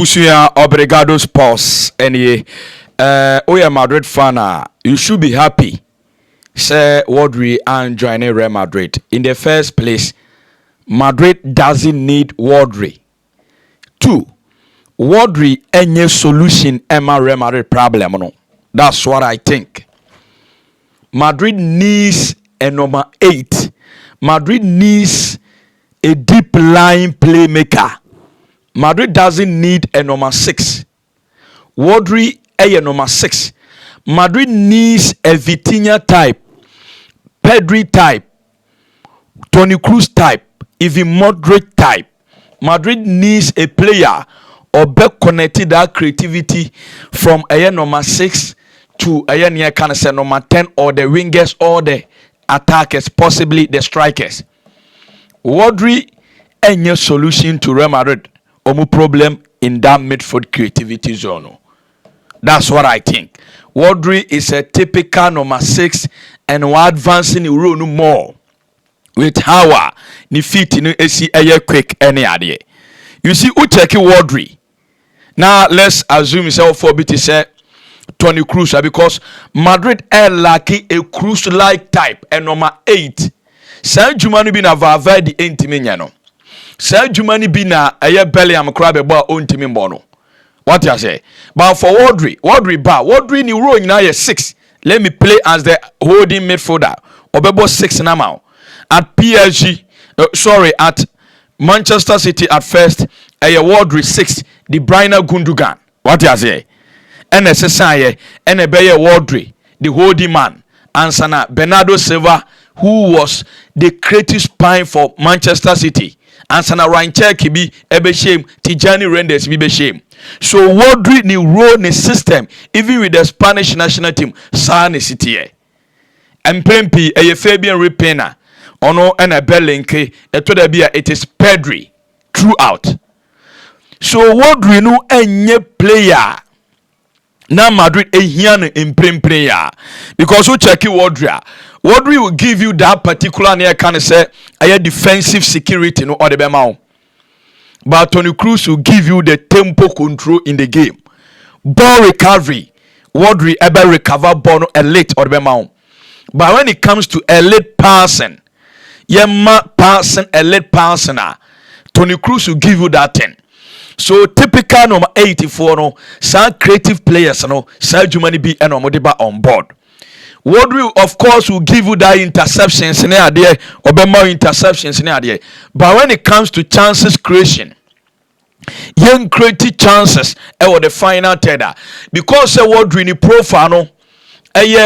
Abusuya obrigado sports any we are Madrid fan, you should be happy. Say Rodri and joining Real Madrid. In the first place, Madrid doesn't need Rodri. 2. Rodri any solution Emma Real Madrid problem no. That's what I think. Madrid needs a number 8. Madrid needs a deep line playmaker. Madrid doesn't need a number 6. Rodri a number 6. Madrid needs a Vitinha type, Pedri type, Toni Kroos type, even Modric type. Madrid needs a player or back connected that creativity from a number 6 to a near can say number 10 or the wingers or the attackers, possibly the strikers. Rodri any solution to Real Madrid or problem in that midfield creativity zone. That's what I think. Rodri is a typical number 6 and we're advancing the role no more. With how ni fit no AC air quick any idea. You see who check Rodri. Now let's assume so for BT say Toni Kroos because Madrid are lucky a Kroos like type and number 8. Say Jumani be na Valverde intimi no. Say Jumani be na aye Bellingham crab ba ontimi bono. What you say? But for Rodri ni role now is 6. Let me play as the holding midfielder. Obebo 6 now. At PSG, at Manchester City at first, Rodri 6. The Bruyne Gundogan. What you say? And SSI and a Bayer Rodri, the holding man. And Sana Bernardo Silva, who was the creative spine for Manchester City. And Sana Ryan Kibi ebe shame, Tijani Renders be shame. So Rodri ni role ni system even with the Spanish national team sa ni city e. Mpempi eye Fabian Repena ono ena Belenke eto da bia it is Pedri throughout. So Rodri no enye player na Madrid ehia no player because who check Rodri will give you that particular near can say a defensive security no or the bema. But Toni Kroos will give you the tempo control in the game. Ball recovery. Rodri ever recover ball elite or the bema. But when it comes to elite passing, elite passing, Toni Kroos will give you that 10. So typical number 84 no, some creative players no, some Jumani be and Omodiba on board. Rodri, of course, will give you that interceptions in there, or be more interceptions in there. But when it comes to chances creation, young creative chances, or the final tether, because Rodri in profile, no,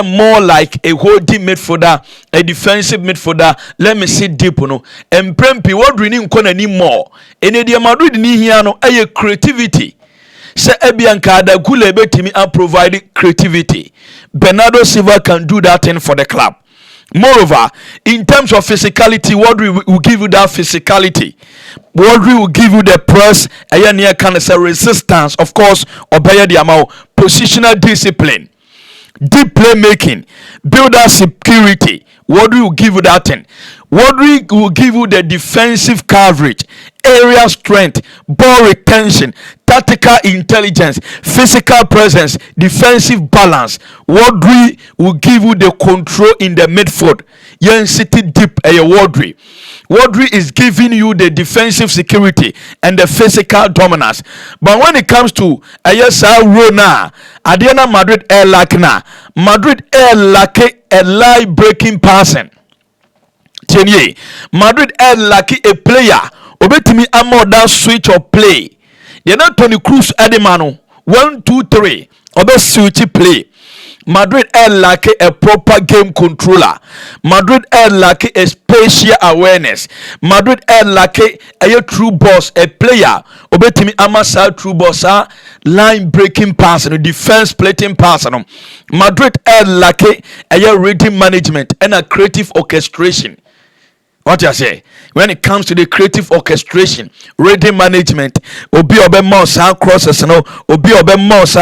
more like a holding midfielder, a defensive midfielder. Let me see deep, no, and Prempi Rodri in corner anymore. And the Madrid ni here no, a creativity. Say Ebianka da Gule betimi and provide creativity. Bernardo Silva can do that thing for the club. Moreover, in terms of physicality, Rodri will give you that physicality. Rodri will give you the press, can say resistance, of course, obey the amount, positional discipline, deep playmaking, builder security. Rodri will give you that thing. Rodri will give you the defensive coverage, area strength, ball retention, tactical intelligence, physical presence, defensive balance. Rodri will give you the control in the midfield. Yen City deep Rodri. Rodri is giving you the defensive security and the physical dominance. But when it comes to Rona, Adriana Madrid air lakna, Madrid air lake a lie breaking passing. Madrid air lucky a player. Obetimi amo that switch of play. You're not Toni Kroos Ademano. 1, 2, 3. Obe switch play. Madrid air lucky a proper game controller. Madrid air lucky a spatial awareness. Madrid air lucky a true boss, a player. Obetimi amasa true boss, line breaking pass and defense plating pass. Madrid air lucky a reading management and a creative orchestration. What you say? When it comes to the creative orchestration, reading management, obi obe mouse crosses no, obi obe mouse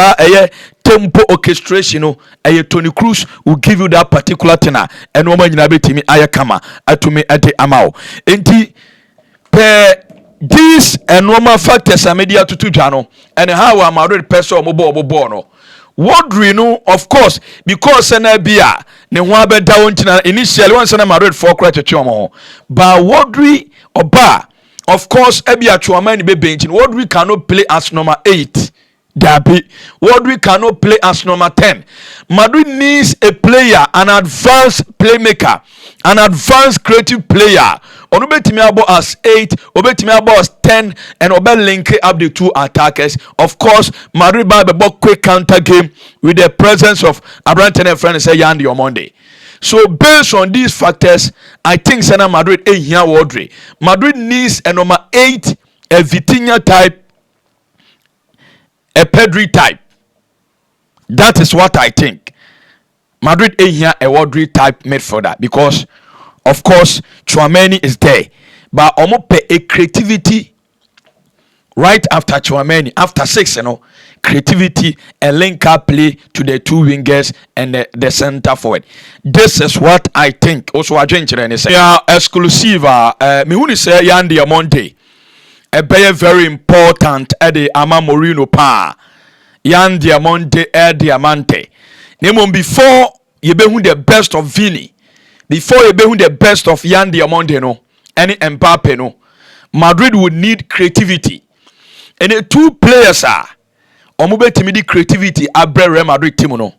tempo orchestration no, Toni Kroos will give you that particular thing and woman you betimi ayakama atumi ade amao. Enti per these normal factors are media to Jano and how am Madrid person bono. Rodri no, of course, because Senabia, Newabe down initially once Madrid for credit chomo. But Rodri or Bar, of course, Ebia Chuamani be benching. Rodri cannot play as number 8. Dabi. Rodri cannot play as number 10. Madrid needs a player, an advanced playmaker, an advanced creative player. Onubetimi abo as 8, obetimi abo as 10, and obe link up the two attackers. Of course, Madrid by the quick counter game with the presence of Abraham and friend say Yandy on Monday. So based on these factors, I think Senna Madrid a here Rodri. Madrid needs a number 8, a Vitinha type, a Pedri type. That is what I think. Madrid a here a Rodri type midfielder because of course Tchouaméni is there. But omo pay a creativity right after Tchouaméni, after 6, creativity and link up play to the two wingers and the center forward. This is what I think. Also, I drink it. Yeah, exclusive. Me who say Yan Diamonte. A very important at the Ama Morino pa. Yan Diamonte Diamante. Name before you be the best of Vini. Before you be the best of Yan Diamonte no. Any Mbappe no. Madrid would need creativity. And the two players are Omube timidi creativity abre Real Madrid team no.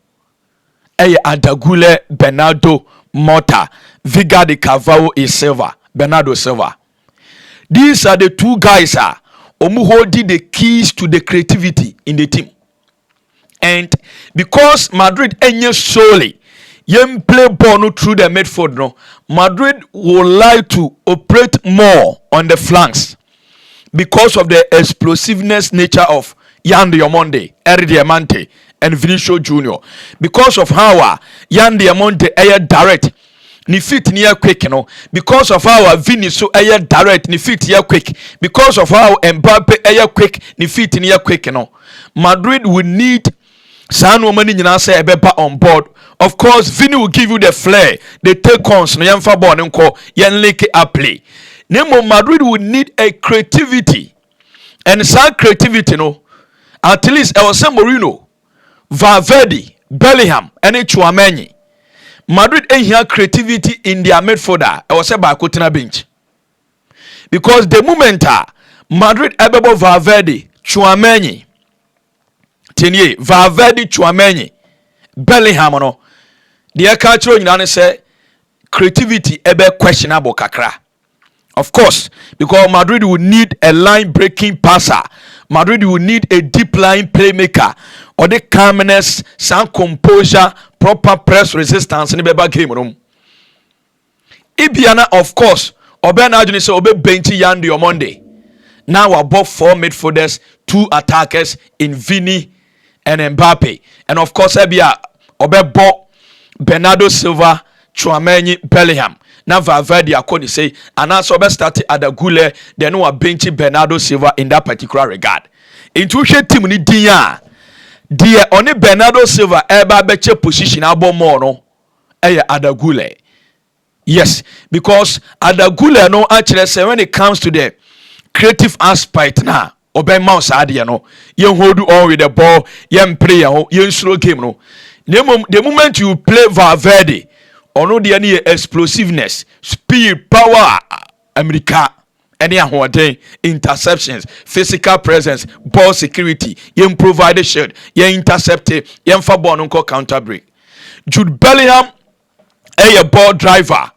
Eye Adagule, Bernardo Mota, Viga de Carvalho e Silva, Bernardo Silva. These are the two guys omu holding the keys to the creativity in the team. And because Madrid enye solely yem play ball no through the midfield no, Madrid would like to operate more on the flanks because of the explosiveness nature of Yan Diamonde, Eri Diamante, and Vinicius Junior. Because of how Yan Diamonde air direct, ni fit near quick, because of how Vinicius air direct, ni fit near quick, because of how Mbappe air quick, ni fit near quick, Madrid will need San Womani say Ebeba on board. Of course, Vini will give you the flair, the take-ons, no yanfa ball nko, yan leke a play. Nemo Madrid will need a creativity, and some creativity, at least I was saying Mourinho, Valverde, Bellingham, and Tchouaméni. Madrid ain't here creativity in their midfielder. I was saying by Coutinho bench. Because the moment Madrid ebebo Valverde, Tchouaméni, Tenier, Valverde, Tchouaméni, Bellingham no. The culture in say creativity ebe questionable kakra. Of course, because Madrid will need a line breaking passer. Madrid will need a deep line playmaker. Or the calmness, some composure, proper press resistance in the beba game room. Ibiana, of course, Oben Adjuni say Obe Benti Yandi on Monday. Now above 4 midfielders, 2 attackers in Vini and Mbappe. And of course, Ebia Obe Bo Bernardo Silva, Tchouaméni, Bellingham. Now Valverde according say and also be started at the Gule, then we bench Bernardo Silva in that particular regard. Intuition team ni dia. Dia only Bernardo Silva eba beche position abo more no. Eye Adagule. Yes, because Adagule no actually say when it comes to the creative aspect now. Oben mouse adia no. You hold on with the ball, you play you slow game no. The moment you play Valverde, ono de any explosiveness, speed, power, America, any ahoden, interceptions, physical presence, ball security, you provide the shield, you intercept it, you fa ball no counter break. Jude Bellingham, a ball driver.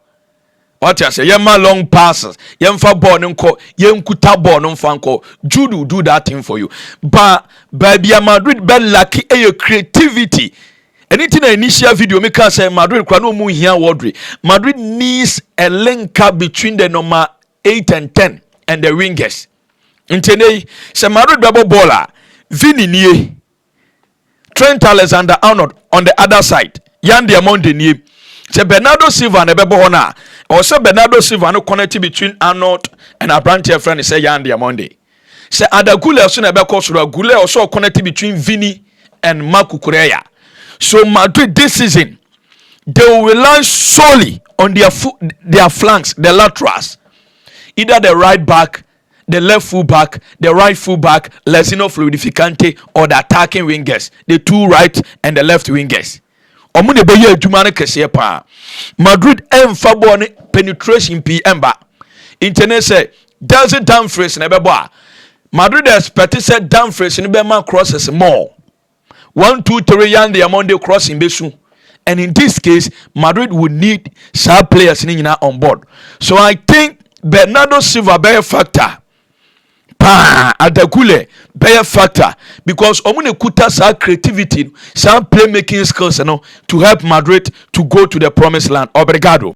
What you say? You long passes, you fa ball no ko, you kuta ball no fanko. Jude will do that thing for you. But baby Madrid be lucky a creativity. Anything in initial video make us say Madrid kwano mu here Rodri. Madrid needs a link up between the number 8 and 10 and the wingers. Intene say Madrid double baller. Vini nie. Trent Alexander-Arnold on the other side. Yan Diamonde nie. Say Bernardo Silva na bebo hona. Or say Bernardo Silva no connect between Arnold and a branch friend say Yan Diamonde. Say Adagule so na be cause Gule also connect between Vini and Marco Correa. So Madrid this season, they will rely solely on their flanks, the laterals. Either the right back, the left full back, the right full back, Lesino Fluidificante, or the attacking wingers, the two right and the left wingers. Omune beye adwuma no kese pa. Madrid emfa ball penetration p emba. Internet say does it Dumfries na bebo a. Madrid expect say Dumfries ni be man crosses more. 1 2 3 yan the among the crossing besu. And in this case, Madrid would need sharp players on board. So I think Bernardo Silva be a factor. Adakule be a factor because omune kuta sa creativity, some playmaking skills, to help Madrid to go to the promised land. Obrigado.